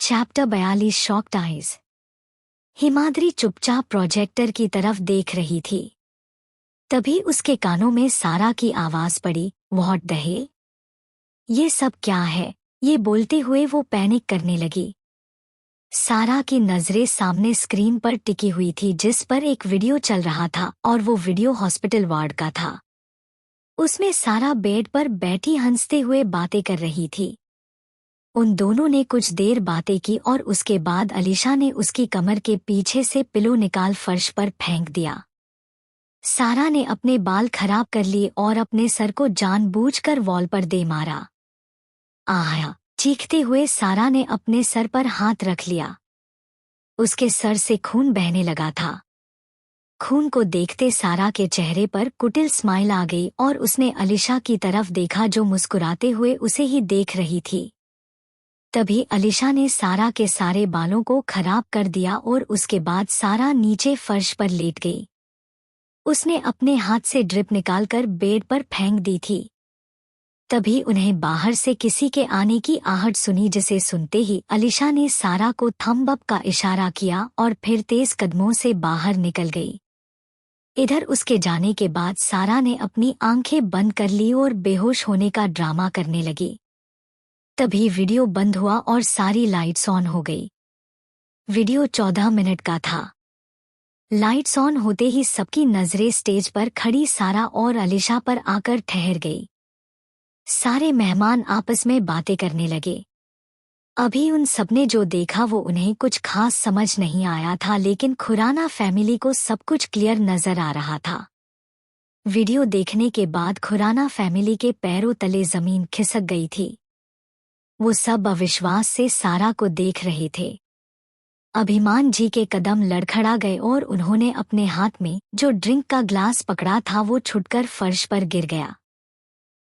Chapter 42 shocked eyes. Himadri चुपचाप projector की तरफ देख रही थी। तभी उसके कानों में सारा की आवाज पड़ी, व्हाट द हेल? ये सब क्या है? ये बोलते हुए वो पैनिक करने लगी। सारा की नजरें सामने स्क्रीन पर टिकी हुई थी जिस पर एक वीडियो चल रहा था और वो वीडियो हॉस्पिटल वार्ड का था। उसमें सारा बेड पर बैठी हंसते हुए बातें कर रही थी। उन दोनों ने कुछ देर बातें की और उसके बाद अलीशा ने उसकी कमर के पीछे से पिलो निकाल फर्श पर फेंक दिया। सारा ने अपने बाल खराब कर लिए और अपने सर को जानबूझकर वॉल पर दे मारा। आया! चीखते हुए सारा ने अपने सर पर हाथ रख लिया। उसके सर से खून बहने लगा था। खून को देखते सारा के चेहरे पर कुटिल स्माइल आ गई और उसने अलीशा की तरफ देखा जो मुस्कुराते हुए उसे ही देख रही थी। तभी अलीशा ने सारा के सारे बालों को खराब कर दिया और उसके बाद सारा नीचे फर्श पर लेट गई। उसने अपने हाथ से ड्रिप निकालकर बेड पर फेंक दी थी। तभी उन्हें बाहर से किसी के आने की आहट सुनी जिसे सुनते ही अलीशा ने सारा को थंब अप का इशारा किया और फिर तेज कदमों से बाहर निकल गई। इधर उसके जाने के बाद सारा ने अपनी आंखें बंद कर ली और बेहोश होने का ड्रामा करने लगी। तभी वीडियो बंद हुआ और सारी लाइट्स ऑन हो गई। वीडियो 14 मिनट का था। लाइट्स ऑन होते ही सबकी नजरें स्टेज पर खड़ी सारा और अलीशा पर आकर ठहर गई। सारे मेहमान आपस में बातें करने लगे। अभी उन सबने जो देखा वो उन्हें कुछ खास समझ नहीं आया था, लेकिन खुराना फैमिली को सब कुछ क्लियर नजर आ रहा था। वीडियो देखने के बाद खुराना फैमिली के पैरों तले जमीन खिसक गई थी। वो सब अविश्वास से सारा को देख रहे थे। अभिमान जी के कदम लड़खड़ा गए और उन्होंने अपने हाथ में जो ड्रिंक का ग्लास पकड़ा था वो छुटकर फर्श पर गिर गया।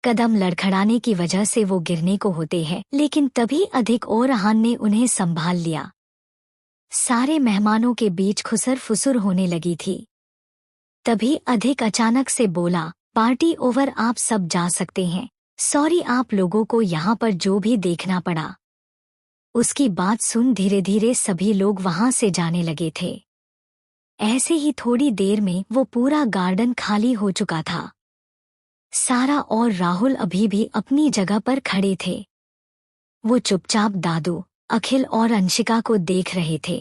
कदम लड़खड़ाने की वजह से वो गिरने को होते हैं, लेकिन तभी अधिक और आहान ने उन्हें संभाल लिया। सारे मेहमानों के बीच खुसर फुसुर होने लगी थी। तभी अधिक अचानक से बोला, पार्टी ओवर, आप सब जा सकते हैं। सॉरी आप लोगों को यहाँ पर जो भी देखना पड़ा। उसकी बात सुन धीरे धीरे सभी लोग वहां से जाने लगे थे। ऐसे ही थोड़ी देर में वो पूरा गार्डन खाली हो चुका था। सारा और राहुल अभी भी अपनी जगह पर खड़े थे। वो चुपचाप दादू, अखिल और अंशिका को देख रहे थे।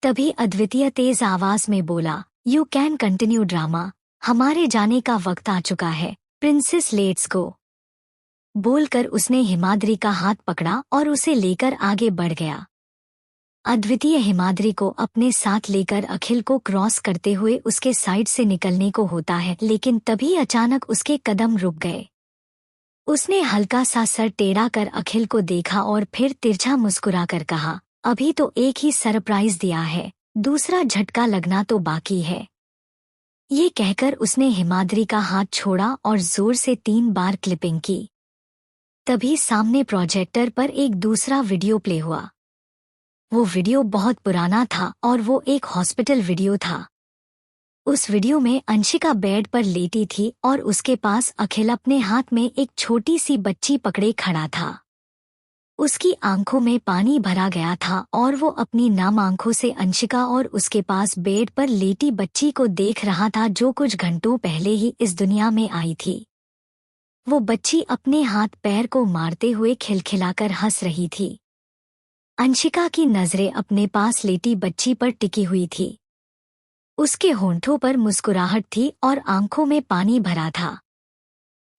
तभी अद्वितीय तेज आवाज में बोला, यू कैन कंटिन्यू ड्रामा, हमारे जाने का वक्त आ चुका है। Princess let's go. बोलकर उसने हिमाद्री का हाथ पकड़ा और उसे लेकर आगे बढ़ गया। अद्वितीय हिमाद्री को अपने साथ लेकर अखिल को क्रॉस करते हुए उसके साइड से निकलने को होता है, लेकिन तभी अचानक उसके कदम रुक गए। उसने हल्का सा सर टेढ़ा कर अखिल को देखा और फिर तिरछा मुस्कुराकर कहा, अभी तो एक ही सरप्राइज दिया है, दूसरा झटका लगना तो बाकी है। ये कहकर उसने हिमाद्री का हाथ छोड़ा और जोर से 3 बार क्लिपिंग की। तभी सामने प्रोजेक्टर पर एक दूसरा वीडियो प्ले हुआ। वो वीडियो बहुत पुराना था और वो एक हॉस्पिटल वीडियो था। उस वीडियो में अंशिका बेड पर लेटी थी और उसके पास अखिल अपने हाथ में एक छोटी सी बच्ची पकड़े खड़ा था। उसकी आंखों में पानी भरा गया था और वो अपनी नम आंखों से अंशिका और उसके पास बेड पर लेटी बच्ची को देख रहा था जो कुछ घंटों पहले ही इस दुनिया में आई थी। वो बच्ची अपने हाथ पैर को मारते हुए खिलखिलाकर हंस रही थी। अंशिका की नजरें अपने पास लेटी बच्ची पर टिकी हुई थी। उसके होंठों पर मुस्कुराहट थी और आंखों में पानी भरा था।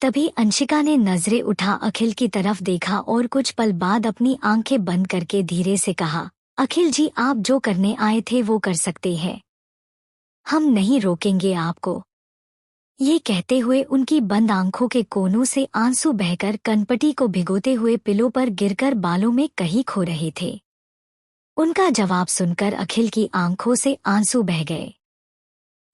तभी अंशिका ने नजरें उठा अखिल की तरफ देखा और कुछ पल बाद अपनी आंखें बंद करके धीरे से कहा, अखिल जी आप जो करने आए थे वो कर सकते हैं, हम नहीं रोकेंगे आपको। ये कहते हुए उनकी बंद आंखों के कोनों से आंसू बहकर कनपटी को भिगोते हुए पिलो पर गिरकर बालों में कहीं खो रहे थे। उनका जवाब सुनकर अखिल की आंखों से आंसू बह गए।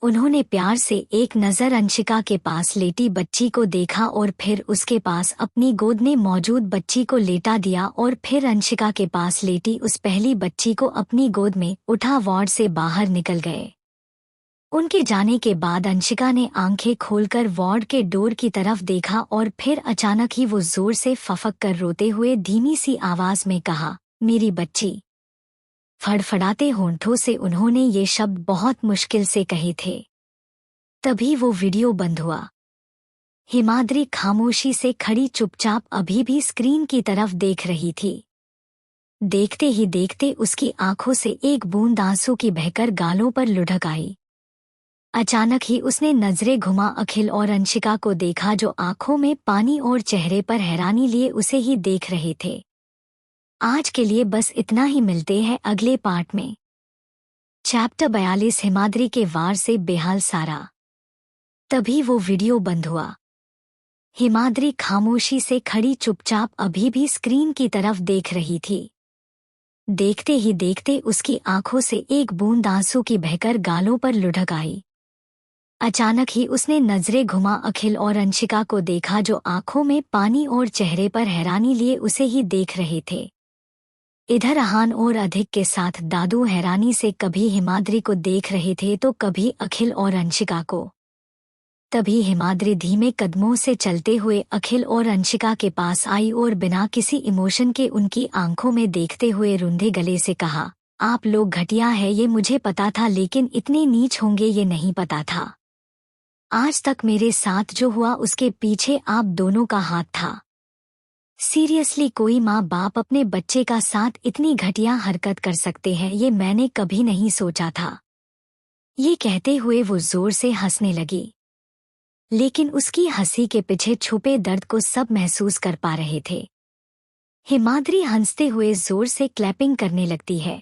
उन्होंने प्यार से एक नज़र अंशिका के पास लेटी बच्ची को देखा और फिर उसके पास अपनी गोद में मौजूद बच्ची को लेटा दिया और फिर अंशिका के पास लेटी उस पहली बच्ची को अपनी गोद में उठा वार्ड से बाहर निकल गए। उनके जाने के बाद अंशिका ने आंखें खोलकर वार्ड के डोर की तरफ देखा और फिर अचानक ही वो जोर से फफक कर रोते हुए धीमी सी आवाज में कहा, मेरी बच्ची। फड़फड़ाते होंठों से उन्होंने ये शब्द बहुत मुश्किल से कहे थे। तभी वो वीडियो बंद हुआ। हिमाद्री खामोशी से खड़ी चुपचाप अभी भी स्क्रीन की तरफ देख रही थी। देखते ही देखते उसकी आंखों से एक बूंद आंसू की बहकर गालों पर लुढ़क आई। अचानक ही उसने नजरें घुमा अखिल और अंशिका को देखा, जो आंखों में पानी और चेहरे पर हैरानी लिए उसे ही देख रहे थे। आज के लिए बस इतना ही, मिलते हैं अगले पार्ट में। चैप्टर 42 हिमाद्री के वार से बेहाल सारा। तभी वो वीडियो बंद हुआ। हिमाद्री खामोशी से खड़ी चुपचाप अभी भी स्क्रीन की तरफ देख रही थी। देखते ही देखते उसकी आंखों से एक बूंद आंसू की बहकर गालों पर लुढ़क आई। अचानक ही उसने नजरें घुमा अखिल और अंशिका को देखा, जो आंखों में पानी और चेहरे पर हैरानी लिए उसे ही देख रहे थे। इधर अहान और अधिक के साथ दादू हैरानी से कभी हिमाद्री को देख रहे थे तो कभी अखिल और अंशिका को। तभी हिमाद्री धीमे कदमों से चलते हुए अखिल और अंशिका के पास आई और बिना किसी इमोशन के उनकी आंखों में देखते हुए रुंधे गले से कहा, आप लोग घटिया है ये मुझे पता था, लेकिन इतने नीच होंगे ये नहीं पता था। आज तक मेरे साथ जो हुआ उसके पीछे आप दोनों का हाथ था। सीरियसली, कोई माँ बाप अपने बच्चे का साथ इतनी घटिया हरकत कर सकते हैं ये मैंने कभी नहीं सोचा था। ये कहते हुए वो जोर से हंसने लगी, लेकिन उसकी हंसी के पीछे छुपे दर्द को सब महसूस कर पा रहे थे। हिमाद्री हंसते हुए जोर से क्लैपिंग करने लगती है।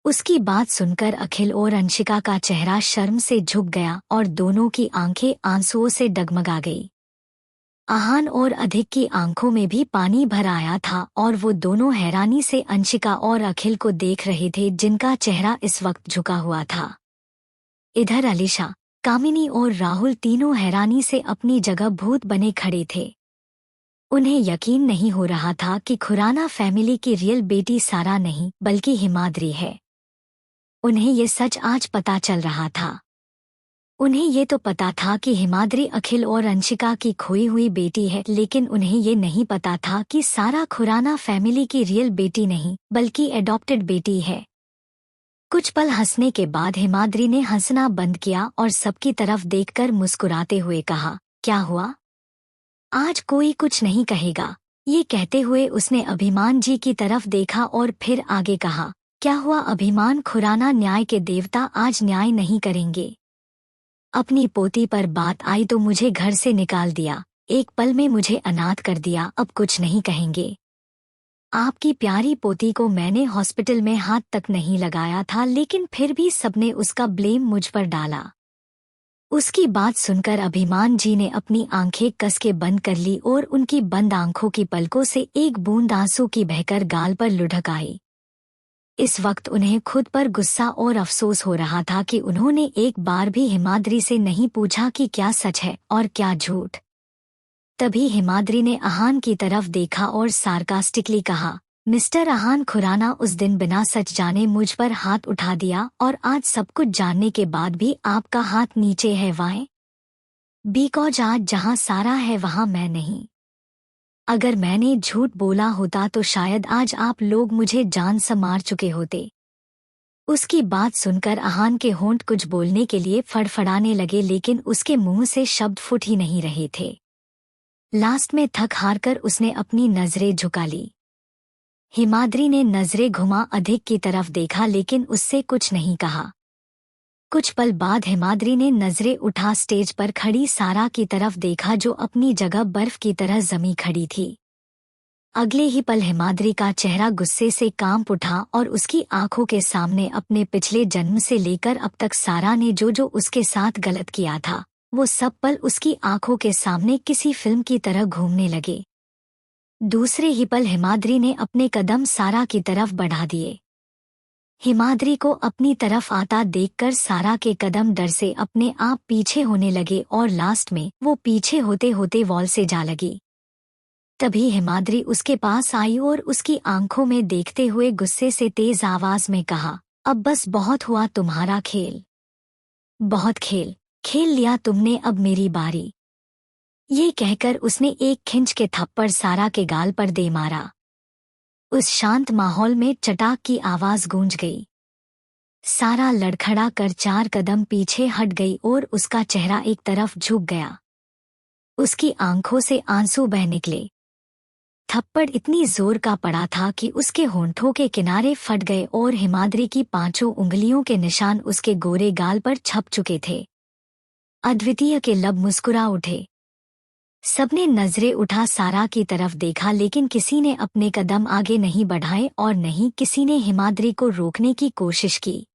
उसकी बात सुनकर अखिल और अंशिका का चेहरा शर्म से झुक गया और दोनों की आंखें आंसुओं से डगमगा गई। आहान और अधिक की आंखों में भी पानी भर आया था और वो दोनों हैरानी से अंशिका और अखिल को देख रहे थे, जिनका चेहरा इस वक्त झुका हुआ था। इधर अलीशा, कामिनी और राहुल तीनों हैरानी से अपनी जगह भूत बने खड़े थे। उन्हें यकीन नहीं हो रहा था कि खुराना फैमिली की रियल बेटी सारा नहीं बल्कि हिमाद्री है। उन्हें ये सच आज पता चल रहा था। उन्हें ये तो पता था कि हिमाद्री अखिल और अंशिका की खोई हुई बेटी है, लेकिन उन्हें ये नहीं पता था कि सारा खुराना फैमिली की रियल बेटी नहीं बल्कि एडॉप्टेड बेटी है। कुछ पल हंसने के बाद हिमाद्री ने हंसना बंद किया और सबकी तरफ देखकर मुस्कुराते हुए कहा, क्या हुआ? आज कोई कुछ नहीं कहेगा। ये कहते हुए उसने अभिमान जी की तरफ देखा और फिर आगे कहा, क्या हुआ अभिमान? खुराना न्याय के देवता आज न्याय नहीं करेंगे। अपनी पोती पर बात आई तो मुझे घर से निकाल दिया, एक पल में मुझे अनाथ कर दिया, अब कुछ नहीं कहेंगे। आपकी प्यारी पोती को मैंने हॉस्पिटल में हाथ तक नहीं लगाया था, लेकिन फिर भी सबने उसका ब्लेम मुझ पर डाला। उसकी बात सुनकर अभिमान जी ने अपनी आंखें कस के बंद कर ली और उनकी बंद आंखों की पलकों से एक बूंद आंसू की बहकर गाल पर लुढ़क आई। इस वक्त उन्हें खुद पर गुस्सा और अफसोस हो रहा था कि उन्होंने एक बार भी हिमाद्री से नहीं पूछा कि क्या सच है और क्या झूठ। तभी हिमाद्री ने आहान की तरफ देखा और सार्कास्टिकली कहा, मिस्टर आहान, खुराना उस दिन बिना सच जाने मुझ पर हाथ उठा दिया और आज सब कुछ जानने के बाद भी आपका हाथ नीचे है। वाई? बिकॉज आज जहां सारा है वहां मैं नहीं। अगर मैंने झूठ बोला होता तो शायद आज आप लोग मुझे जान से मार चुके होते। उसकी बात सुनकर आहान के होंठ कुछ बोलने के लिए फड़फड़ाने लगे, लेकिन उसके मुंह से शब्द फुट ही नहीं रहे थे। लास्ट में थक हारकर उसने अपनी नजरें झुका ली। हिमाद्री ने नजरें घुमा अधिक की तरफ देखा, लेकिन उससे कुछ नहीं कहा। कुछ पल बाद हिमाद्री ने नजरें उठा स्टेज पर खड़ी सारा की तरफ देखा, जो अपनी जगह बर्फ की तरह जमी खड़ी थी। अगले ही पल हिमाद्री का चेहरा गुस्से से कांप उठा और उसकी आंखों के सामने अपने पिछले जन्म से लेकर अब तक सारा ने जो जो उसके साथ गलत किया था, वो सब पल उसकी आंखों के सामने किसी फिल्म की तरह घूमने लगे। दूसरे ही पल हिमाद्री ने अपने कदम सारा की तरफ बढ़ा दिए। हिमाद्री को अपनी तरफ आता देखकर सारा के कदम डर से अपने आप पीछे होने लगे और लास्ट में वो पीछे होते होते वॉल से जा लगी। तभी हिमाद्री उसके पास आई और उसकी आंखों में देखते हुए गुस्से से तेज आवाज में कहा, अब बस बहुत हुआ तुम्हारा खेल। बहुत खेल लिया तुमने, अब मेरी बारी। ये कहकर उसने एक खिंच के थप्पड़ सारा के गाल पर दे मारा। उस शांत माहौल में चटाक की आवाज गूंज गई। सारा लड़खड़ा कर 4 कदम पीछे हट गई और उसका चेहरा एक तरफ झुक गया। उसकी आंखों से आंसू बह निकले। थप्पड़ इतनी जोर का पड़ा था कि उसके होंठों के किनारे फट गए और हिमाद्री की 5 उंगलियों के निशान उसके गोरे गाल पर छप चुके थे। अद्वितीय के लब मुस्कुरा उठे। सबने नजरें उठा सारा की तरफ देखा, लेकिन किसी ने अपने कदम आगे नहीं बढ़ाए और नहीं किसी ने हिमाद्री को रोकने की कोशिश की।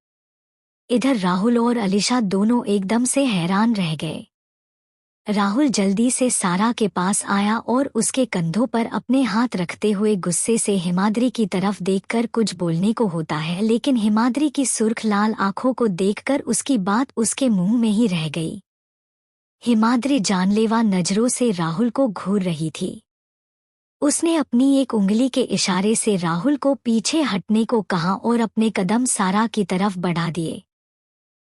इधर राहुल और अलीशा दोनों एकदम से हैरान रह गए। राहुल जल्दी से सारा के पास आया और उसके कंधों पर अपने हाथ रखते हुए गुस्से से हिमाद्री की तरफ देखकर कुछ बोलने को होता है, लेकिन हिमाद्री की सुर्ख लाल आंखों को देखकर उसकी बात उसके मुंह में ही रह गई। हिमाद्री जानलेवा नजरों से राहुल को घूर रही थी। उसने अपनी एक उंगली के इशारे से राहुल को पीछे हटने को कहा और अपने कदम सारा की तरफ बढ़ा दिए।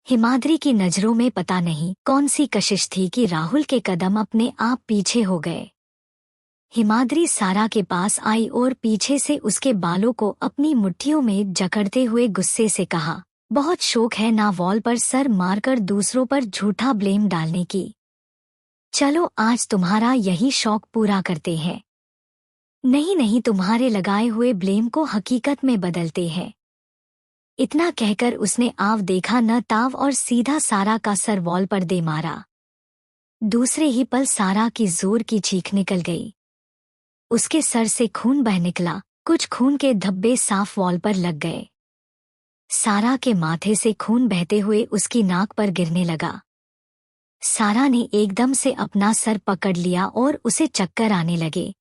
हिमाद्री की नजरों में पता नहीं कौन सी कशिश थी कि राहुल के कदम अपने आप पीछे हो गए। हिमाद्री सारा के पास आई और पीछे से उसके बालों को अपनी मुट्ठियों में जकड़ते हुए गुस्से से कहा, बहुत शौक है ना वॉल पर सर मारकर दूसरों पर झूठा ब्लेम डालने की। चलो आज तुम्हारा यही शौक पूरा करते हैं। नहीं नहीं, तुम्हारे लगाए हुए ब्लेम को हकीकत में बदलते हैं। इतना कहकर उसने आव देखा न ताव और सीधा सारा का सर वॉल पर दे मारा। दूसरे ही पल सारा की जोर की चीख निकल गई। उसके सर से खून बह निकला। कुछ खून के धब्बे साफ वॉल पर लग गए। सारा के माथे से खून बहते हुए उसकी नाक पर गिरने लगा। सारा ने एकदम से अपना सर पकड़ लिया और उसे चक्कर आने लगे।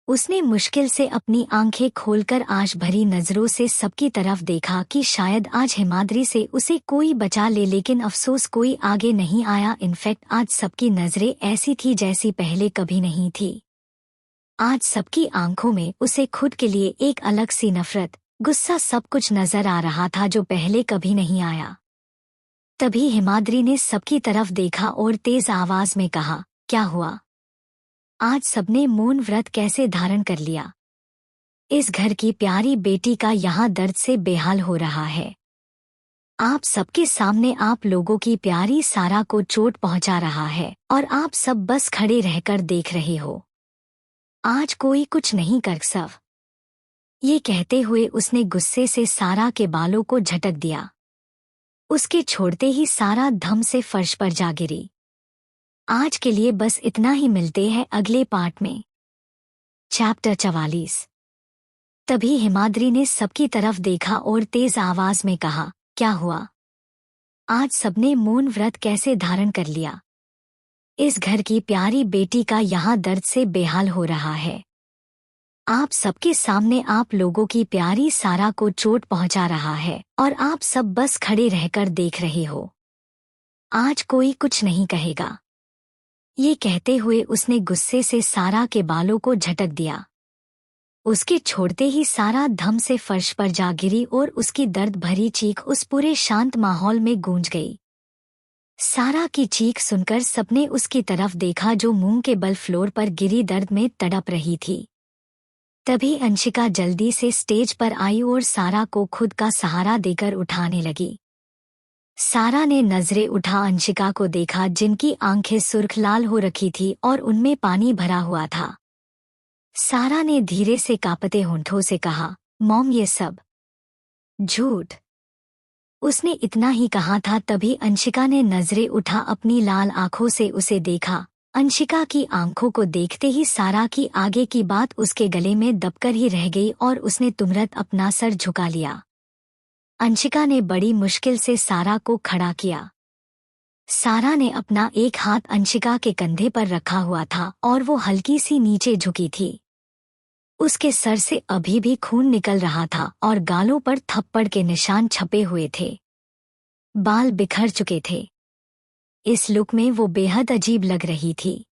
उसने मुश्किल से अपनी आंखें खोलकर आश भरी नजरों से सबकी तरफ देखा कि शायद आज हिमाद्री से उसे कोई बचा ले, लेकिन अफसोस कोई आगे नहीं आया। इनफैक्ट आज सबकी नजरें ऐसी थी जैसी पहले कभी नहीं थी। आज सबकी आंखों में उसे खुद के लिए एक अलग सी नफरत, गुस्सा, सब कुछ नजर आ रहा था जो पहले कभी नहीं आया। तभी हिमाद्री ने सबकी तरफ देखा और तेज आवाज में कहा, क्या हुआ? आज सबने मौन व्रत कैसे धारण कर लिया? इस घर की प्यारी बेटी का यहाँ दर्द से बेहाल हो रहा है। आप सबके सामने आप लोगों की प्यारी सारा को चोट पहुंचा रहा है और आप सब बस खड़े रहकर देख रहे हो। आज कोई कुछ नहीं कर सकता। ये कहते हुए उसने गुस्से से सारा के बालों को झटक दिया। उसके छोड़ते ही सारा धम से फर्श पर जा गिरी। आज के लिए बस इतना ही, मिलते हैं अगले पार्ट में। चैप्टर 44। तभी हिमाद्री ने सबकी तरफ देखा और तेज आवाज में कहा, क्या हुआ? आज सबने मौन व्रत कैसे धारण कर लिया? इस घर की प्यारी बेटी का यहाँ दर्द से बेहाल हो रहा है। आप सबके सामने आप लोगों की प्यारी सारा को चोट पहुंचा रहा है और आप सब बस खड़े रहकर देख रहे हो। आज कोई कुछ नहीं कहेगा। ये कहते हुए उसने गुस्से से सारा के बालों को झटक दिया। उसके छोड़ते ही सारा धम से फर्श पर जा गिरी और उसकी दर्द भरी चीख उस पूरे शांत माहौल में गूंज गई। सारा की चीख सुनकर सबने उसकी तरफ देखा जो मुंह के बल फ्लोर पर गिरी दर्द में तड़प रही थी। तभी अंशिका जल्दी से स्टेज पर आई और सारा को खुद का सहारा देकर उठाने लगी। सारा ने नजरें उठा अंशिका को देखा, जिनकी आंखें सुर्ख लाल हो रखी थी और उनमें पानी भरा हुआ था। सारा ने धीरे से कांपते होंठों से कहा, मॉम ये सब झूठ। उसने इतना ही कहा था तभी अंशिका ने नजरें उठा अपनी लाल आंखों से उसे देखा। अंशिका की आंखों को देखते ही सारा की आगे की बात उसके गले में दबकर ही रह गई और उसने तुरंत अपना सर झुका लिया। अंशिका ने बड़ी मुश्किल से सारा को खड़ा किया। सारा ने अपना एक हाथ अंशिका के कंधे पर रखा हुआ था और वो हल्की सी नीचे झुकी थी। उसके सर से अभी भी खून निकल रहा था और गालों पर थप्पड़ के निशान छपे हुए थे। बाल बिखर चुके थे। इस लुक में वो बेहद अजीब लग रही थी।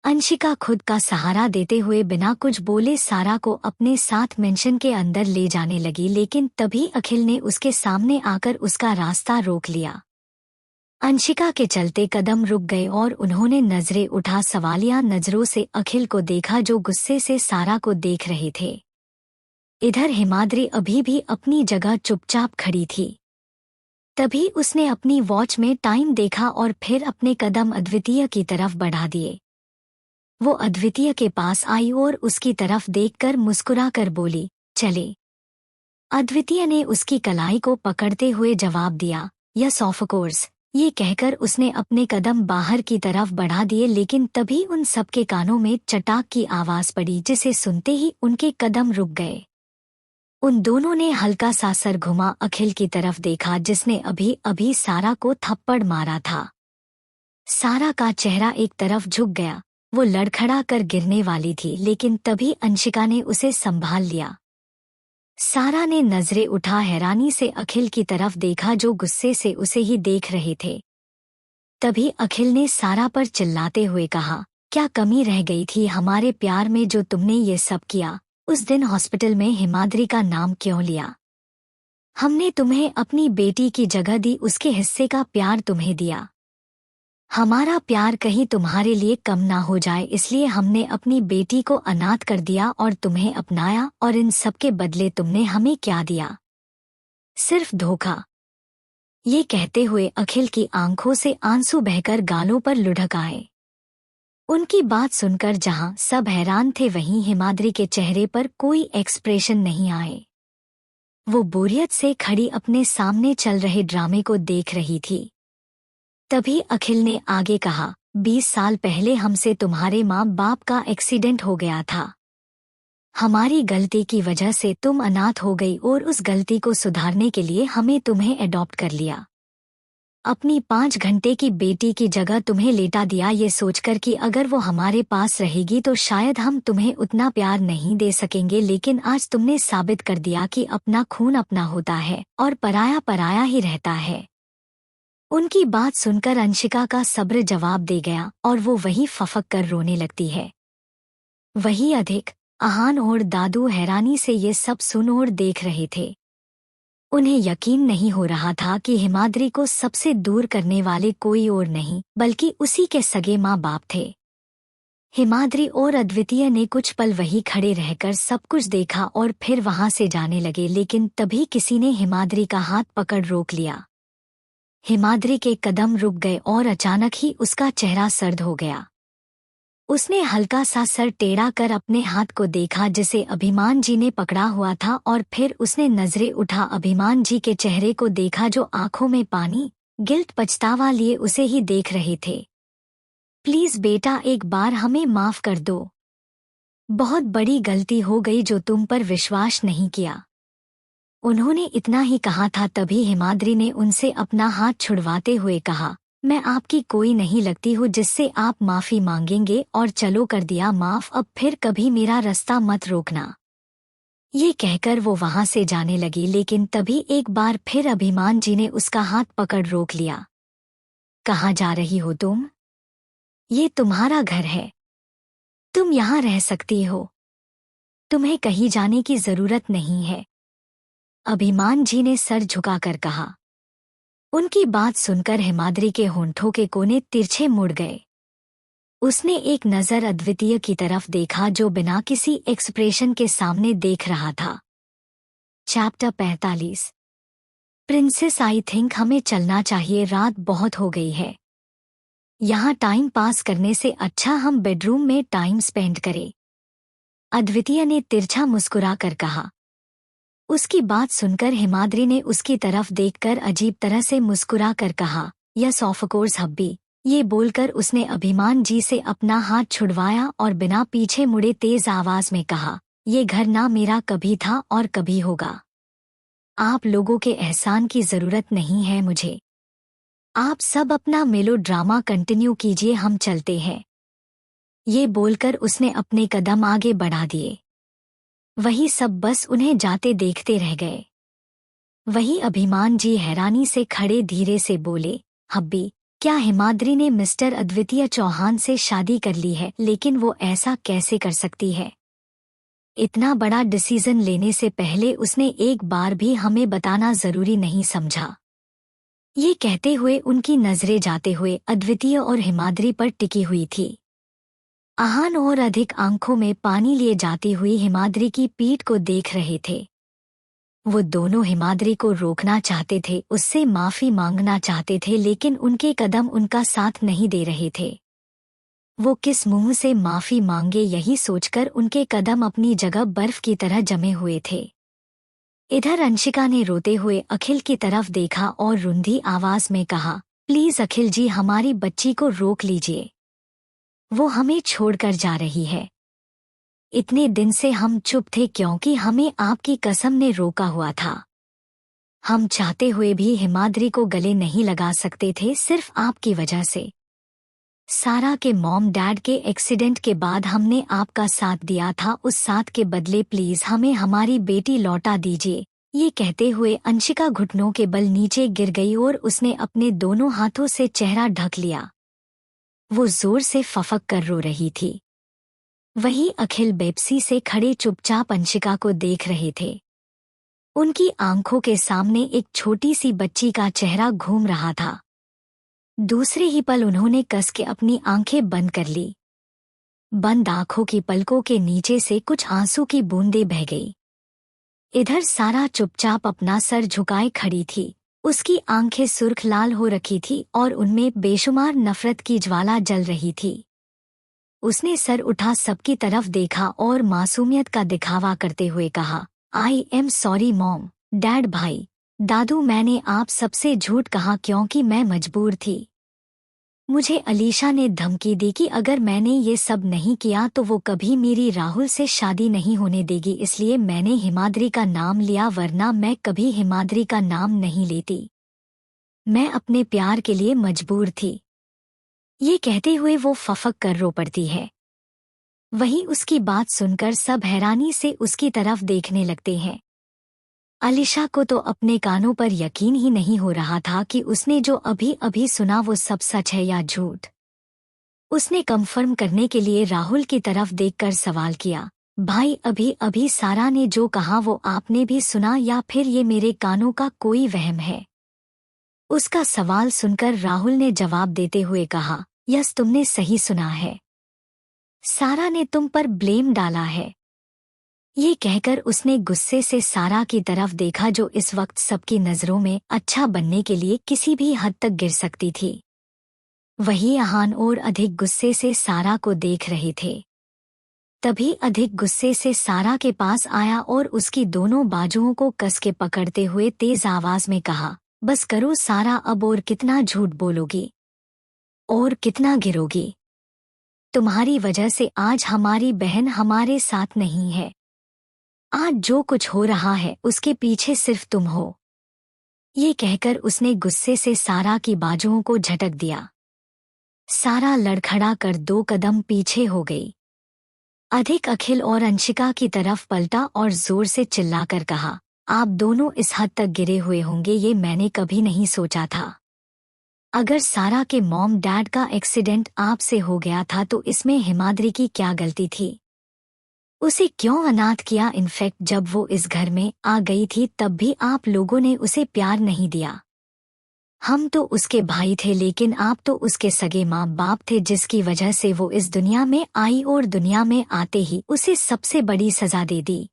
अंशिका खुद का सहारा देते हुए बिना कुछ बोले सारा को अपने साथ मेंशन के अंदर ले जाने लगी, लेकिन तभी अखिल ने उसके सामने आकर उसका रास्ता रोक लिया। अंशिका के चलते कदम रुक गए और उन्होंने नजरें उठा सवालिया नजरों से अखिल को देखा जो गुस्से से सारा को देख रहे थे। इधर हिमाद्री अभी भी अपनी जगह चुपचाप खड़ी थी। तभी उसने अपनी वॉच में टाइम देखा और फिर अपने कदम अद्वितीय की तरफ बढ़ा दिए। वो अद्वितीय के पास आई और उसकी तरफ देखकर मुस्कुरा कर बोली, चले। अद्वितीय ने उसकी कलाई को पकड़ते हुए जवाब दिया, यस ऑफ कोर्स। ये कहकर उसने अपने कदम बाहर की तरफ बढ़ा दिए, लेकिन तभी उन सबके कानों में चटाक की आवाज पड़ी, जिसे सुनते ही उनके कदम रुक गए। उन दोनों ने हल्का सा सर घुमा अखिल की तरफ देखा, जिसने अभी अभी सारा को थप्पड़ मारा था। सारा का चेहरा एक तरफ झुक गया। वो लड़खड़ा कर गिरने वाली थी, लेकिन तभी अंशिका ने उसे संभाल लिया। सारा ने नजरें उठा हैरानी से अखिल की तरफ देखा, जो गुस्से से उसे ही देख रहे थे। तभी अखिल ने सारा पर चिल्लाते हुए कहा, क्या कमी रह गई थी हमारे प्यार में जो तुमने ये सब किया? उस दिन हॉस्पिटल में हिमाद्री का नाम क्यों लिया? हमने तुम्हें अपनी बेटी की जगह दी, उसके हिस्से का प्यार तुम्हें दिया। हमारा प्यार कहीं तुम्हारे लिए कम ना हो जाए, इसलिए हमने अपनी बेटी को अनाथ कर दिया और तुम्हें अपनाया, और इन सब के बदले तुमने हमें क्या दिया? सिर्फ धोखा। ये कहते हुए अखिल की आंखों से आंसू बहकर गालों पर लुढ़क आए। उनकी बात सुनकर जहां सब हैरान थे, वहीं हिमाद्री के चेहरे पर कोई एक्सप्रेशन नहीं आए। वो बोरियत से खड़ी अपने सामने चल रहे ड्रामे को देख रही थी। तभी अखिल ने आगे कहा, 20 साल पहले हमसे तुम्हारे माँ बाप का एक्सीडेंट हो गया था। हमारी गलती की वजह से तुम अनाथ हो गई, और उस गलती को सुधारने के लिए हमें तुम्हें अडॉप्ट कर लिया। अपनी 5 घंटे की बेटी की जगह तुम्हें लेटा दिया, ये सोचकर कि अगर वो हमारे पास रहेगी तो शायद हम तुम्हें उतना प्यार नहीं दे सकेंगे, लेकिन आज तुमने साबित कर दिया कि अपना खून अपना होता है और पराया पराया ही रहता है। उनकी बात सुनकर अंशिका का सब्र जवाब दे गया और वो वहीं फफक कर रोने लगती है। वही अधिक आहान और दादू हैरानी से ये सब सुन और देख रहे थे। उन्हें यकीन नहीं हो रहा था कि हिमाद्री को सबसे दूर करने वाले कोई और नहीं बल्कि उसी के सगे माँ बाप थे। हिमाद्री और अद्वितीय ने कुछ पल वहीं खड़े रहकर सब कुछ देखा और फिर वहां से जाने लगे, लेकिन तभी किसी ने हिमाद्री का हाथ पकड़ रोक लिया। हिमाद्री के कदम रुक गए और अचानक ही उसका चेहरा सर्द हो गया। उसने हल्का सा सर टेढ़ा कर अपने हाथ को देखा, जिसे अभिमान जी ने पकड़ा हुआ था, और फिर उसने नजरें उठा अभिमान जी के चेहरे को देखा, जो आंखों में पानी, गिल्ट, पछतावा लिए उसे ही देख रहे थे। प्लीज बेटा, एक बार हमें माफ कर दो। बहुत बड़ी गलती हो गई जो तुम पर विश्वास नहीं किया। उन्होंने इतना ही कहा था, तभी हिमाद्री ने उनसे अपना हाथ छुड़वाते हुए कहा, मैं आपकी कोई नहीं लगती हूँ जिससे आप माफी मांगेंगे, और चलो कर दिया माफ, अब फिर कभी मेरा रास्ता मत रोकना। ये कहकर वो वहां से जाने लगी, लेकिन तभी एक बार फिर अभिमान जी ने उसका हाथ पकड़ रोक लिया। कहाँ जा रही हो तुम? ये तुम्हारा घर है, तुम यहाँ रह सकती हो, तुम्हें कहीं जाने की जरूरत नहीं है। अभिमान जी ने सर झुकाकर कहा। उनकी बात सुनकर हिमाद्री के होंठों के कोने तिरछे मुड़ गए। उसने एक नज़र अद्वितीय की तरफ देखा, जो बिना किसी एक्सप्रेशन के सामने देख रहा था। चैप्टर 45। प्रिंसेस, आई थिंक हमें चलना चाहिए, रात बहुत हो गई है। यहाँ टाइम पास करने से अच्छा हम बेडरूम में टाइम स्पेंड करें। अद्वितीय ने तिरछा मुस्कुरा कर कहा। उसकी बात सुनकर हिमाद्री ने उसकी तरफ देखकर अजीब तरह से मुस्कुरा कर कहा, यस ऑफ कोर्स हब्बी। ये बोलकर उसने अभिमान जी से अपना हाथ छुड़वाया और बिना पीछे मुड़े तेज आवाज में कहा, ये घर ना मेरा कभी था और कभी होगा। आप लोगों के एहसान की जरूरत नहीं है मुझे। आप सब अपना मेलोड्रामा कंटिन्यू कीजिए, हम चलते हैं। ये बोलकर उसने अपने कदम आगे बढ़ा दिए। वही सब बस उन्हें जाते देखते रह गए। वही अभिमान जी हैरानी से खड़े धीरे से बोले, हब्बी, क्या हिमाद्री ने मिस्टर अद्वितीय चौहान से शादी कर ली है? लेकिन वो ऐसा कैसे कर सकती है? इतना बड़ा डिसीजन लेने से पहले उसने एक बार भी हमें बताना जरूरी नहीं समझा। ये कहते हुए उनकी नजरें जाते हुए अद्वितीय और हिमाद्री पर टिकी हुई थी। आहान और अधिक आंखों में पानी लिए जाती हुई हिमाद्री की पीठ को देख रहे थे। वो दोनों हिमाद्री को रोकना चाहते थे, उससे माफी मांगना चाहते थे, लेकिन उनके कदम उनका साथ नहीं दे रहे थे। वो किस मुंह से माफी मांगे, यही सोचकर उनके कदम अपनी जगह बर्फ की तरह जमे हुए थे। इधर अंशिका ने रोते हुए अखिल की तरफ देखा और रुंधी आवाज में कहा, प्लीज अखिल जी, हमारी बच्ची को रोक लीजिए, वो हमें छोड़कर जा रही है। इतने दिन से हम चुप थे क्योंकि हमें आपकी कसम ने रोका हुआ था। हम चाहते हुए भी हिमाद्री को गले नहीं लगा सकते थे, सिर्फ आपकी वजह से। सारा के मॉम डैड के एक्सीडेंट के बाद हमने आपका साथ दिया था, उस साथ के बदले प्लीज हमें हमारी बेटी लौटा दीजिए। ये कहते हुए अंशिका घुटनों के बल नीचे गिर गई और उसने अपने दोनों हाथों से चेहरा ढक लिया। वो जोर से फफक कर रो रही थी। वहीं अखिल बेपसी से खड़े चुपचाप अंशिका को देख रहे थे। उनकी आंखों के सामने एक छोटी सी बच्ची का चेहरा घूम रहा था। दूसरे ही पल उन्होंने कस के अपनी आंखें बंद कर ली। बंद आंखों की पलकों के नीचे से कुछ आंसू की बूंदें बह गई। इधर सारा चुपचाप अपना सर झुकाए खड़ी थी। उसकी आंखें सुर्ख लाल हो रखी थी और उनमें बेशुमार नफरत की ज्वाला जल रही थी। उसने सर उठा सबकी तरफ देखा और मासूमियत का दिखावा करते हुए कहा, I am sorry mom, dad, भाई, दादू, मैंने आप सबसे झूठ कहा क्योंकि मैं मजबूर थी। मुझे अलीशा ने धमकी दी कि अगर मैंने ये सब नहीं किया तो वो कभी मेरी राहुल से शादी नहीं होने देगी, इसलिए मैंने हिमाद्री का नाम लिया, वरना मैं कभी हिमाद्री का नाम नहीं लेती। मैं अपने प्यार के लिए मजबूर थी। ये कहते हुए वो फफक कर रो पड़ती है। वहीं उसकी बात सुनकर सब हैरानी से उसकी तरफ देखने लगते हैं। अलीशा को तो अपने कानों पर यकीन ही नहीं हो रहा था कि उसने जो अभी अभी सुना वो सब सच है या झूठ। उसने कंफर्म करने के लिए राहुल की तरफ देखकर सवाल किया, भाई, अभी अभी सारा ने जो कहा वो आपने भी सुना या फिर ये मेरे कानों का कोई वहम है? उसका सवाल सुनकर राहुल ने जवाब देते हुए कहा, यस, तुमने सही सुना है। सारा ने तुम पर ब्लेम डाला है। ये कहकर उसने गुस्से से सारा की तरफ देखा, जो इस वक्त सबकी नजरों में अच्छा बनने के लिए किसी भी हद तक गिर सकती थी। वही आहान और अधिक गुस्से से सारा को देख रहे थे। तभी अधिक गुस्से से सारा के पास आया और उसकी दोनों बाजुओं को कस के पकड़ते हुए तेज आवाज में कहा, बस करो सारा, अब और कितना झूठ बोलोगी और कितना गिरोगी? तुम्हारी वजह से आज हमारी बहन हमारे साथ नहीं है। आज जो कुछ हो रहा है उसके पीछे सिर्फ तुम हो। ये कहकर उसने गुस्से से सारा की बाजुओं को झटक दिया। सारा लड़खड़ा कर 2 कदम पीछे हो गई। अधिक अखिल और अंशिका की तरफ पलटा और जोर से चिल्लाकर कहा, आप दोनों इस हद तक गिरे हुए होंगे ये मैंने कभी नहीं सोचा था। अगर सारा के मॉम डैड का एक्सीडेंट आपसे हो गया था तो इसमें हिमाद्री की क्या गलती थी? उसे क्यों अनाथ किया? इनफैक्ट जब वो इस घर में आ गई थी तब भी आप लोगों ने उसे प्यार नहीं दिया। हम तो उसके भाई थे, लेकिन आप तो उसके सगे माँ बाप थे, जिसकी वजह से वो इस दुनिया में आई और दुनिया में आते ही उसे सबसे बड़ी सजा दे दी।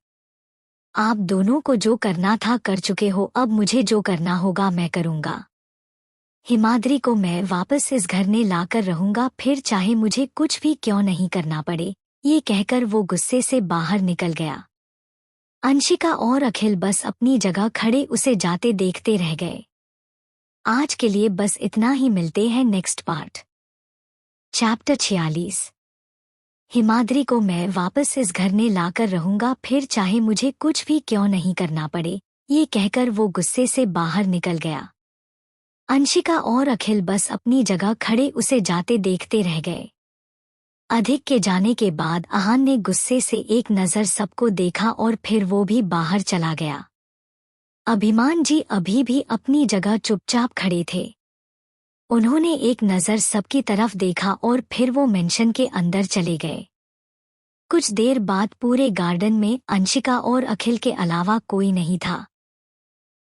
आप दोनों को जो करना था कर चुके हो, अब मुझे जो करना होगा मैं करूँगा। हिमाद्री को मैं वापस इस घर में लाकर रहूँगा, फिर चाहे मुझे कुछ भी क्यों नहीं करना पड़े। ये कहकर वो गुस्से से बाहर निकल गया। अंशिका और अखिल बस अपनी जगह खड़े उसे जाते देखते रह गए। आज के लिए बस इतना ही, मिलते हैं नेक्स्ट पार्ट। चैप्टर 46। हिमाद्री को मैं वापस इस घर में लाकर रहूँगा, फिर चाहे मुझे कुछ भी क्यों नहीं करना पड़े। ये कहकर वो गुस्से से बाहर निकल गया। अंशिका और अखिल बस अपनी जगह खड़े उसे जाते देखते रह गए। अधिक के जाने के बाद आहान ने गुस्से से एक नज़र सबको देखा और फिर वो भी बाहर चला गया। अभिमान जी अभी भी अपनी जगह चुपचाप खड़े थे। उन्होंने एक नज़र सबकी तरफ देखा और फिर वो मेंशन के अंदर चले गए। कुछ देर बाद पूरे गार्डन में अंशिका और अखिल के अलावा कोई नहीं था।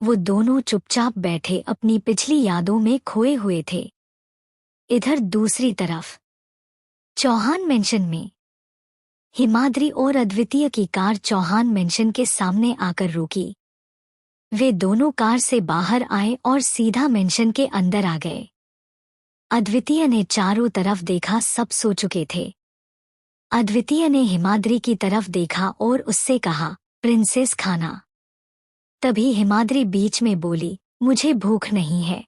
वो दोनों चुपचाप बैठे अपनी पिछली यादों में खोए हुए थे। इधर दूसरी तरफ चौहान मेंशन में हिमाद्री और अद्वितीय की कार चौहान मेंशन के सामने आकर रुकी। वे दोनों कार से बाहर आए और सीधा मेंशन के अंदर आ गए। अद्वितीय ने चारों तरफ देखा, सब सो चुके थे। अद्वितीय ने हिमाद्री की तरफ देखा और उससे कहा, प्रिंसेस खाना। तभी हिमाद्री बीच में बोली, मुझे भूख नहीं है।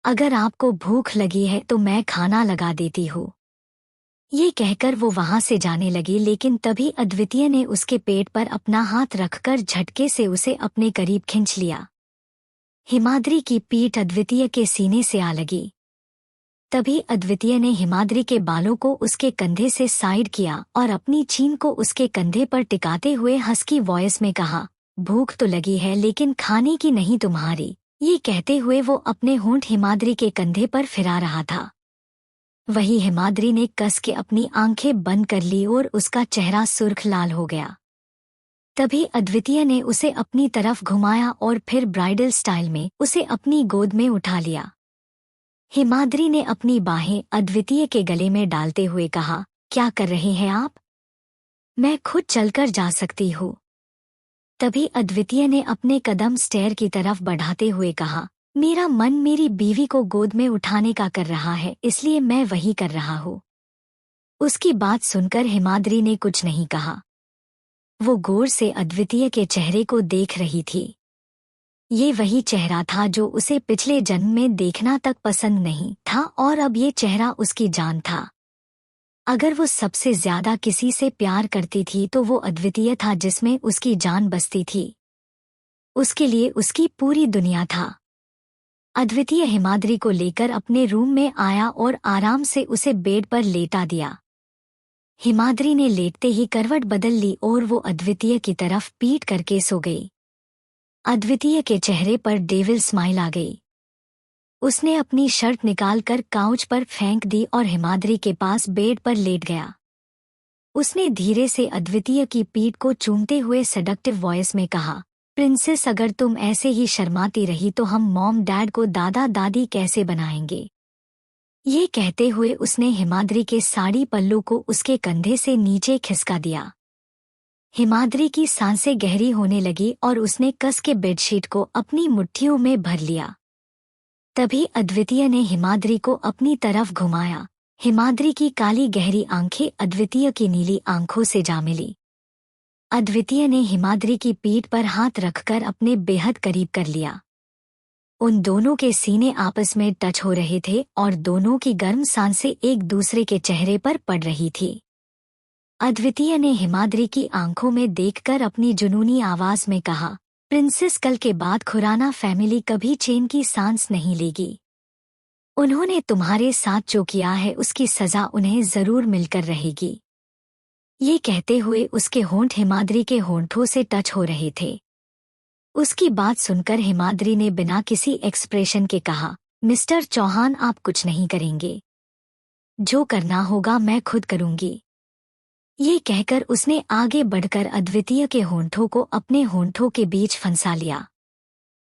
अगर आपको भूख लगी है तो मैं खाना लगा देती हूँ। ये कहकर वो वहां से जाने लगी, लेकिन तभी अद्वितीय ने उसके पेट पर अपना हाथ रखकर झटके से उसे अपने करीब खींच लिया। हिमाद्री की पीठ अद्वितीय के सीने से आ लगी। तभी अद्वितीय ने हिमाद्री के बालों को उसके कंधे से साइड किया और अपनी चीन को उसके कंधे पर टिकाते हुए हस्की वॉइस में कहा, भूख तो लगी है लेकिन खाने की नहीं तुम्हारी। ये कहते हुए वो अपने होंठ हिमाद्री के कंधे पर फिरा रहा था। वही हिमाद्री ने कस के अपनी आंखें बंद कर ली और उसका चेहरा सुर्ख लाल हो गया। तभी अद्वितीय ने उसे अपनी तरफ घुमाया और फिर ब्राइडल स्टाइल में उसे अपनी गोद में उठा लिया। हिमाद्री ने अपनी बाहें अद्वितीय के गले में डालते हुए कहा, क्या कर रहे हैं आप? मैं खुद चलकर जा सकती हूँ। तभी अद्वितीय ने अपने कदम स्टेयर की तरफ बढ़ाते हुए कहा, मेरा मन मेरी बीवी को गोद में उठाने का कर रहा है, इसलिए मैं वही कर रहा हूँ। उसकी बात सुनकर हिमाद्री ने कुछ नहीं कहा। वो गौर से अद्वितीय के चेहरे को देख रही थी। ये वही चेहरा था जो उसे पिछले जन्म में देखना तक पसंद नहीं था और अब ये चेहरा उसकी जान था। अगर वो सबसे ज्यादा किसी से प्यार करती थी तो वो अद्वितीय था जिसमें उसकी जान बसती थी। उसके लिए उसकी पूरी दुनिया था। अद्वितीय हिमाद्री को लेकर अपने रूम में आया और आराम से उसे बेड पर लेटा दिया। हिमाद्री ने लेटते ही करवट बदल ली और वो अद्वितीय की तरफ पीठ करके सो गई। अद्वितीय के चेहरे पर डेविल स्माइल आ गई। उसने अपनी शर्ट निकालकर काउच पर फेंक दी और हिमाद्री के पास बेड पर लेट गया। उसने धीरे से अद्वितीय की पीठ को चूमते हुए सेडक्टिव वॉइस में कहा, प्रिंसेस अगर तुम ऐसे ही शर्माती रही तो हम मॉम डैड को दादा दादी कैसे बनाएंगे? ये कहते हुए उसने हिमाद्री के साड़ी पल्लू को उसके कंधे से नीचे खिसका दिया। हिमाद्री की सांसें गहरी होने लगी और उसने कस के बेडशीट को अपनी मुट्ठियों में भर लिया। तभी अद्वितीय ने हिमाद्री को अपनी तरफ घुमाया। हिमाद्री की काली गहरी आंखें अद्वितीय की नीली आंखों से जा मिली। अद्वितीय ने हिमाद्री की पीठ पर हाथ रखकर अपने बेहद करीब कर लिया। उन दोनों के सीने आपस में टच हो रहे थे और दोनों की गर्म सांसें एक दूसरे के चेहरे पर पड़ रही थी। अद्वितीय ने हिमाद्री की आंखों में देखकर अपनी जुनूनी आवाज में कहा, प्रिंसेस कल के बाद खुराना फैमिली कभी चैन की सांस नहीं लेगी। उन्होंने तुम्हारे साथ जो किया है उसकी सजा उन्हें जरूर मिलकर रहेगी। ये कहते हुए उसके होंठ हिमाद्री के होंठों से टच हो रहे थे। उसकी बात सुनकर हिमाद्री ने बिना किसी एक्सप्रेशन के कहा, मिस्टर चौहान आप कुछ नहीं करेंगे। जो करना होगा मैं खुद करूंगी। ये कहकर उसने आगे बढ़कर अद्वितीय के होंठों को अपने होंठों के बीच फंसा लिया।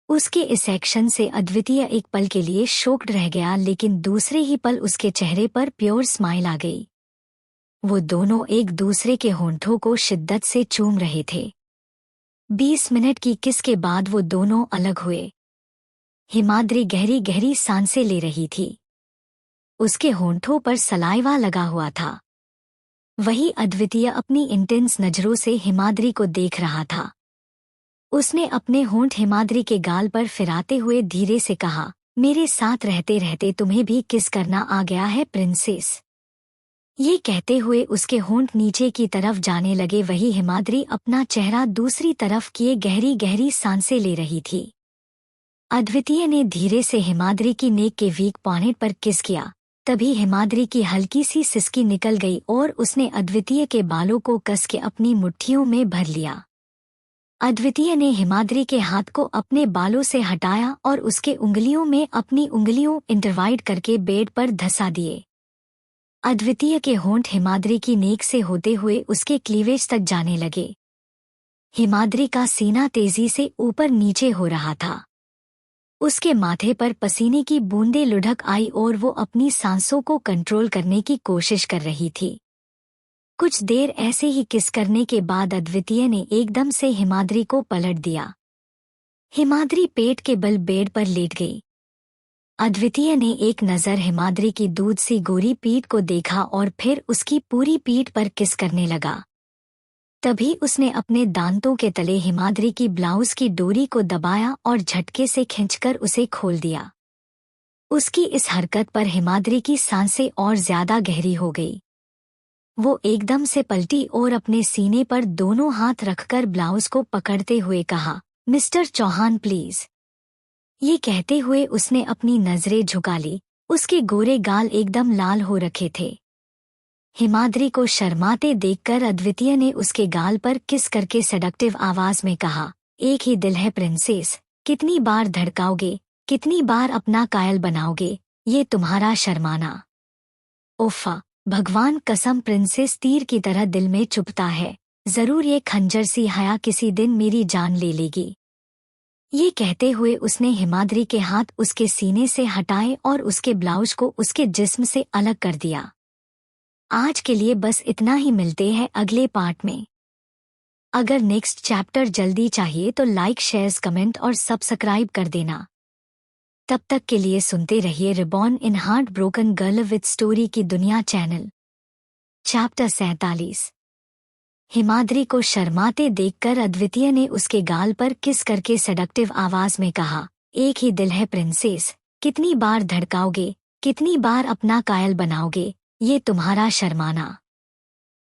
उसके इस एक्शन से अद्वितीय एक पल के लिए शॉक्ड रह गया, लेकिन दूसरे ही पल उसके चेहरे पर प्योर स्माइल आ गई। वो दोनों एक दूसरे के होंठों को शिद्दत से चूम रहे थे। 20 मिनट की किस के बाद वो दोनों अलग हुए। हिमाद्री गहरी गहरी सांसें ले रही थी। उसके होंठों पर सलाइवा लगा हुआ था। वही अद्वितीय अपनी इंटेंस नजरों से हिमाद्री को देख रहा था। उसने अपने होंठ हिमाद्री के गाल पर फिराते हुए धीरे से कहा, मेरे साथ रहते रहते तुम्हें भी किस करना आ गया है प्रिंसेस। ये कहते हुए उसके होंठ नीचे की तरफ जाने लगे। वही हिमाद्री अपना चेहरा दूसरी तरफ किए गहरी गहरी सांसें ले रही थी। अद्वितीय ने धीरे से हिमाद्री की नेक के वीक पॉइंट पर किस किया। तभी हिमाद्री की हल्की सी सिसकी निकल गई और उसने अद्वितीय के बालों को कस के अपनी मुट्ठियों में भर लिया। अद्वितीय ने हिमाद्री के हाथ को अपने बालों से हटाया और उसके उंगलियों में अपनी उंगलियों इंटरवाइड करके बेड पर धंसा दिए। अद्वितीय के होंठ हिमाद्री की नेक से होते हुए उसके क्लीवेज तक जाने लगे। हिमाद्री का सीना तेजी से ऊपर नीचे हो रहा था। उसके माथे पर पसीने की बूंदें लुढ़क आई और वो अपनी सांसों को कंट्रोल करने की कोशिश कर रही थी। कुछ देर ऐसे ही किस करने के बाद अद्वितीय ने एकदम से हिमाद्री को पलट दिया। हिमाद्री पेट के बल बेड पर लेट गई। अद्वितीय ने एक नज़र हिमाद्री की दूध सी गोरी पीठ को देखा और फिर उसकी पूरी पीठ पर किस करने लगा। तभी उसने अपने दांतों के तले हिमाद्री की ब्लाउज की डोरी को दबाया और झटके से खींचकर उसे खोल दिया। उसकी इस हरकत पर हिमाद्री की सांसें और ज्यादा गहरी हो गई। वो एकदम से पलटी और अपने सीने पर दोनों हाथ रखकर ब्लाउज को पकड़ते हुए कहा, मिस्टर चौहान प्लीज। ये कहते हुए उसने अपनी नजरें झुका ली। उसके गोरे गाल एकदम लाल हो रखे थे। हिमाद्री को शर्माते देखकर अद्वितीय ने उसके गाल पर किस करके सेडक्टिव आवाज में कहा, एक ही दिल है प्रिंसेस, कितनी बार धड़काओगे, कितनी बार अपना कायल बनाओगे, ये तुम्हारा शर्माना। उफ़्फ़ा, भगवान कसम प्रिंसेस तीर की तरह दिल में चुभता है, जरूर ये खंजर सी हया किसी दिन मेरी जान ले लेगी। ये कहते हुए उसने हिमाद्री के हाथ उसके सीने से हटाए और उसके ब्लाउज को उसके जिस्म से अलग कर दिया। आज के लिए बस इतना ही, मिलते हैं अगले पार्ट में। अगर नेक्स्ट चैप्टर जल्दी चाहिए तो लाइक, शेयर, कमेंट और सब्सक्राइब कर देना। तब तक के लिए सुनते रहिए reborn in heart broken girl with story की दुनिया चैनल। चैप्टर 47। हिमाद्री को शर्माते देखकर अद्वितीय ने उसके गाल पर किस करके सेडक्टिव आवाज में कहा, एक ही दिल है प्रिंसेस, कितनी बार धड़काओगे, कितनी बार अपना कायल बनाओगे, ये तुम्हारा शर्माना।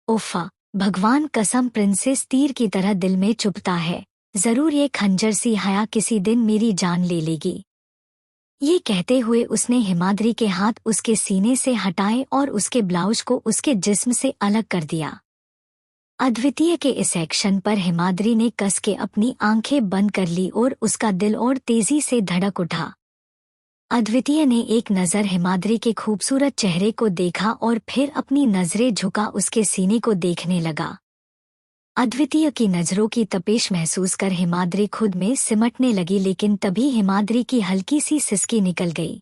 उफ़्फ़ा, भगवान कसम प्रिंसेस तीर की तरह दिल में चुभता है, जरूर ये खंजर सी हया किसी दिन मेरी जान ले लेगी। ये कहते हुए उसने हिमाद्री के हाथ उसके सीने से हटाए और उसके ब्लाउज को उसके जिस्म से अलग कर दिया। अद्वितीय के इस एक्शन पर हिमाद्री ने कस के अपनी आंखें बंद कर ली और उसका दिल और तेजी से धड़क उठा। अद्वितीय ने एक नज़र हिमाद्री के खूबसूरत चेहरे को देखा और फिर अपनी नजरें झुका उसके सीने को देखने लगा। अद्वितीय की नज़रों की तपिश महसूस कर हिमाद्री खुद में सिमटने लगी, लेकिन तभी हिमाद्री की हल्की सी सिसकी निकल गई।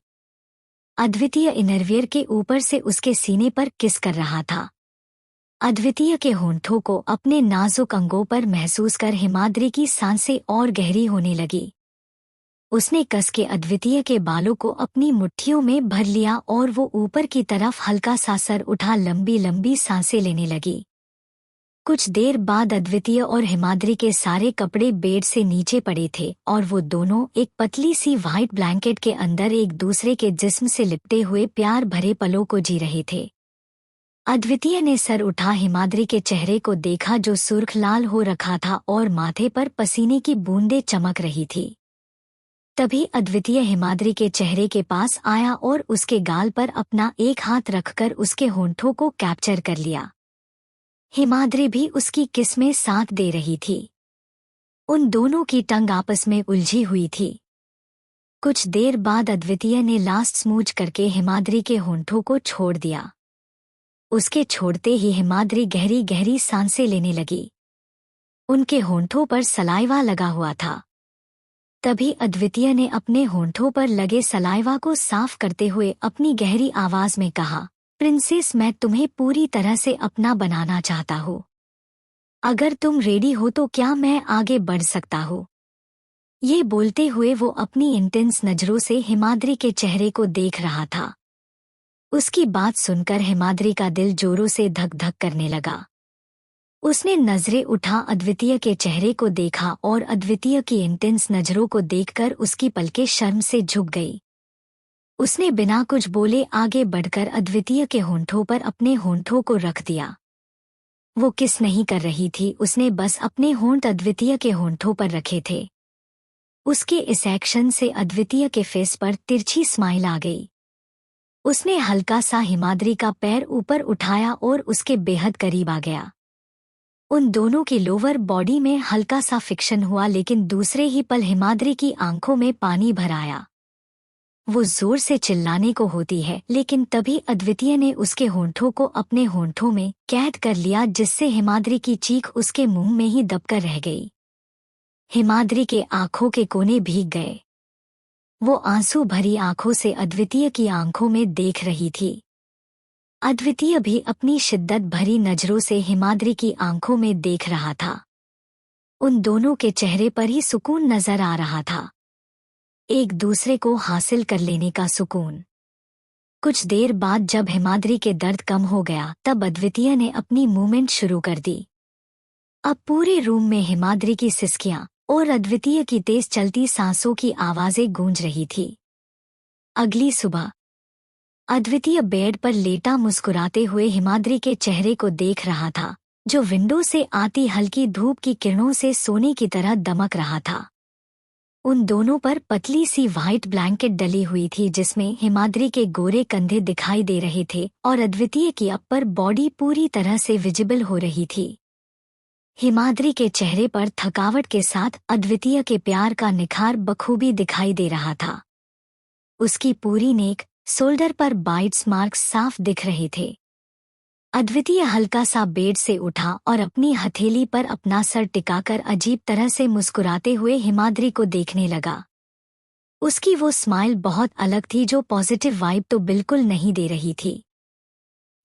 अद्वितीय इनरवियर के ऊपर से उसके सीने पर किस कर रहा था। अद्वितीय के होंठों को अपने नाजुक अंगों पर महसूस कर हिमाद्री की सांसें और गहरी होने लगी। उसने कस के अद्वितीय के बालों को अपनी मुट्ठियों में भर लिया और वो ऊपर की तरफ हल्का सा सर उठा लंबी लंबी सांसें लेने लगी। कुछ देर बाद अद्वितीय और हिमाद्री के सारे कपड़े बेड से नीचे पड़े थे और वो दोनों एक पतली सी व्हाइट ब्लैंकेट के अंदर एक दूसरे के जिस्म से लिपटे हुए प्यार भरे पलों को जी रहे थे। अद्वितीय ने सर उठा हिमाद्री के चेहरे को देखा जो सुर्ख लाल हो रखा था और माथे पर पसीने की बूंदें चमक रही थी। तभी अद्वितीय हिमाद्री के चेहरे के पास आया और उसके गाल पर अपना एक हाथ रखकर उसके होंठों को कैप्चर कर लिया। हिमाद्री भी उसकी किस में साथ दे रही थी। उन दोनों की टंग आपस में उलझी हुई थी। कुछ देर बाद अद्वितीय ने लास्ट स्मूच करके हिमाद्री के होंठों को छोड़ दिया। उसके छोड़ते ही हिमाद्री गहरी गहरी सांसें लेने लगी। उनके होंठों पर सलाइवा लगा हुआ था। तभी अद्वितीय ने अपने होंठों पर लगे सलाइवा को साफ करते हुए अपनी गहरी आवाज में कहा, प्रिंसेस मैं तुम्हें पूरी तरह से अपना बनाना चाहता हूँ। अगर तुम रेडी हो तो क्या मैं आगे बढ़ सकता हूँ। ये बोलते हुए वो अपनी इंटेंस नजरों से हिमाद्री के चेहरे को देख रहा था। उसकी बात सुनकर हिमाद्री का दिल जोरों से धक धक करने लगा। उसने नजरें उठा अद्वितीय के चेहरे को देखा और अद्वितीय की इंटेंस नजरों को देखकर उसकी पलकें शर्म से झुक गई। उसने बिना कुछ बोले आगे बढ़कर अद्वितीय के होंठों पर अपने होंठों को रख दिया। वो किस नहीं कर रही थी, उसने बस अपने होंठ अद्वितीय के होंठों पर रखे थे। उसके इस एक्शन से अद्वितीय के फेस पर तिरछी स्माइल आ गई। उसने हल्का सा हिमाद्री का पैर ऊपर उठाया और उसके बेहद करीब आ गया। उन दोनों की लोअर बॉडी में हल्का सा फिक्शन हुआ, लेकिन दूसरे ही पल हिमाद्री की आंखों में पानी भर आया। वो जोर से चिल्लाने को होती है, लेकिन तभी अद्वितीय ने उसके होंठों को अपने होंठों में कैद कर लिया, जिससे हिमाद्री की चीख उसके मुंह में ही दबकर रह गई। हिमाद्री के आंखों के कोने भीग गए। वो आंसू भरी आंखों से अद्वितीय की आंखों में देख रही थी। अद्वितीय भी अपनी शिद्दत भरी नजरों से हिमाद्री की आंखों में देख रहा था। उन दोनों के चेहरे पर ही सुकून नजर आ रहा था, एक दूसरे को हासिल कर लेने का सुकून। कुछ देर बाद जब हिमाद्री के दर्द कम हो गया तब अद्वितीय ने अपनी मूवमेंट शुरू कर दी। अब पूरे रूम में हिमाद्री की सिसकियां और अद्वितीय की तेज चलती सांसों की आवाजें गूंज रही थी। अगली सुबह अद्वितीय बेड पर लेटा मुस्कुराते हुए हिमाद्री के चेहरे को देख रहा था, जो विंडो से आती हल्की धूप की किरणों से सोने की तरह दमक रहा था। उन दोनों पर पतली सी व्हाइट ब्लैंकेट डली हुई थी जिसमें हिमाद्री के गोरे कंधे दिखाई दे रहे थे और अद्वितीय की अपर बॉडी पूरी तरह से विजिबल हो रही थी। हिमाद्री के चेहरे पर थकावट के साथ अद्वितीय के प्यार का निखार बखूबी दिखाई दे रहा था। उसकी पूरी नेक, शोल्डर पर बाइट्स मार्क्स साफ दिख रहे थे। अद्वितीय हल्का सा बेड से उठा और अपनी हथेली पर अपना सर टिकाकर अजीब तरह से मुस्कुराते हुए हिमाद्री को देखने लगा। उसकी वो स्माइल बहुत अलग थी जो पॉजिटिव वाइब तो बिल्कुल नहीं दे रही थी।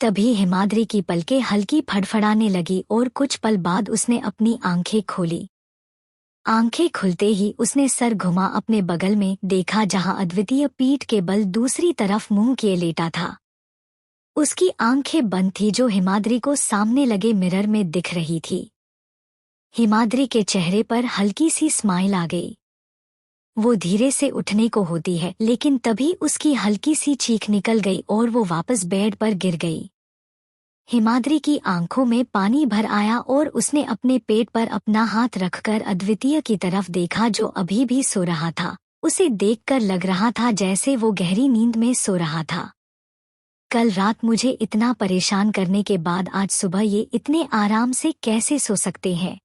तभी हिमाद्री की पलकें हल्की फड़फड़ाने लगी और कुछ पल बाद उसने अपनी आंखें खोली। आंखें खुलते ही उसने सर घुमा अपने बगल में देखा जहां अद्वितीय पीठ के बल दूसरी तरफ मुंह किए लेटा था। उसकी आंखें बंद थी जो हिमाद्री को सामने लगे मिरर में दिख रही थी। हिमाद्री के चेहरे पर हल्की सी स्माइल आ गई। वो धीरे से उठने को होती है लेकिन तभी उसकी हल्की सी चीख निकल गई और वो वापस बेड पर गिर गई। हिमाद्री की आंखों में पानी भर आया और उसने अपने पेट पर अपना हाथ रखकर अद्वितीय की तरफ देखा जो अभी भी सो रहा था। उसे देखकर लग रहा था जैसे वो गहरी नींद में सो रहा था। कल रात मुझे इतना परेशान करने के बाद आज सुबह ये इतने आराम से कैसे सो सकते हैं?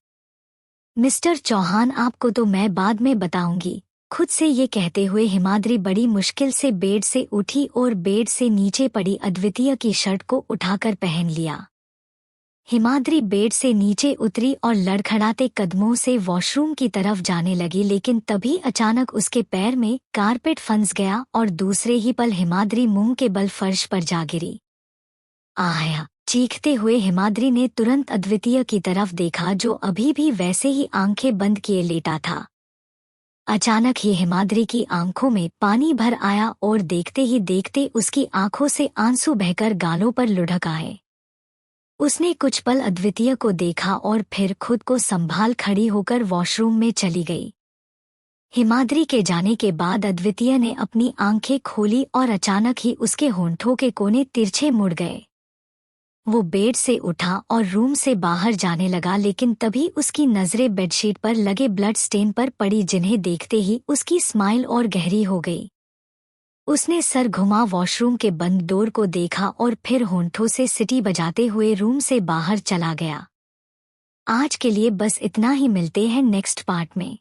मिस्टर चौहान, आपको तो मैं बाद में बताऊंगी। खुद से ये कहते हुए हिमाद्री बड़ी मुश्किल से बेड से उठी और बेड से नीचे पड़ी अद्वितीय की शर्ट को उठाकर पहन लिया। हिमाद्री बेड से नीचे उतरी और लड़खड़ाते कदमों से वॉशरूम की तरफ जाने लगी लेकिन तभी अचानक उसके पैर में कारपेट फंस गया और दूसरे ही पल हिमाद्री मुंह के बल फर्श पर जा गिरी। आया! चीखते हुए हिमाद्री ने तुरंत अद्वितीय की तरफ देखा जो अभी भी वैसे ही आंखें बंद किए लेटा था। अचानक ही हिमाद्री की आंखों में पानी भर आया और देखते ही देखते उसकी आंखों से आंसू बहकर गालों पर लुढ़क आए। उसने कुछ पल अद्वितीय को देखा और फिर खुद को संभाल खड़ी होकर वॉशरूम में चली गई। हिमाद्री के जाने के बाद अद्वितीय ने अपनी आंखें खोली और अचानक ही उसके होंठों के कोने तिरछे मुड़ गए। वो बेड से उठा और रूम से बाहर जाने लगा लेकिन तभी उसकी नजरें बेडशीट पर लगे ब्लड स्टेन पर पड़ी जिन्हें देखते ही उसकी स्माइल और गहरी हो गई। उसने सर घुमा वॉशरूम के बंद डोर को देखा और फिर होंठों से सीटी बजाते हुए रूम से बाहर चला गया। आज के लिए बस इतना ही, मिलते हैं नेक्स्ट पार्ट में।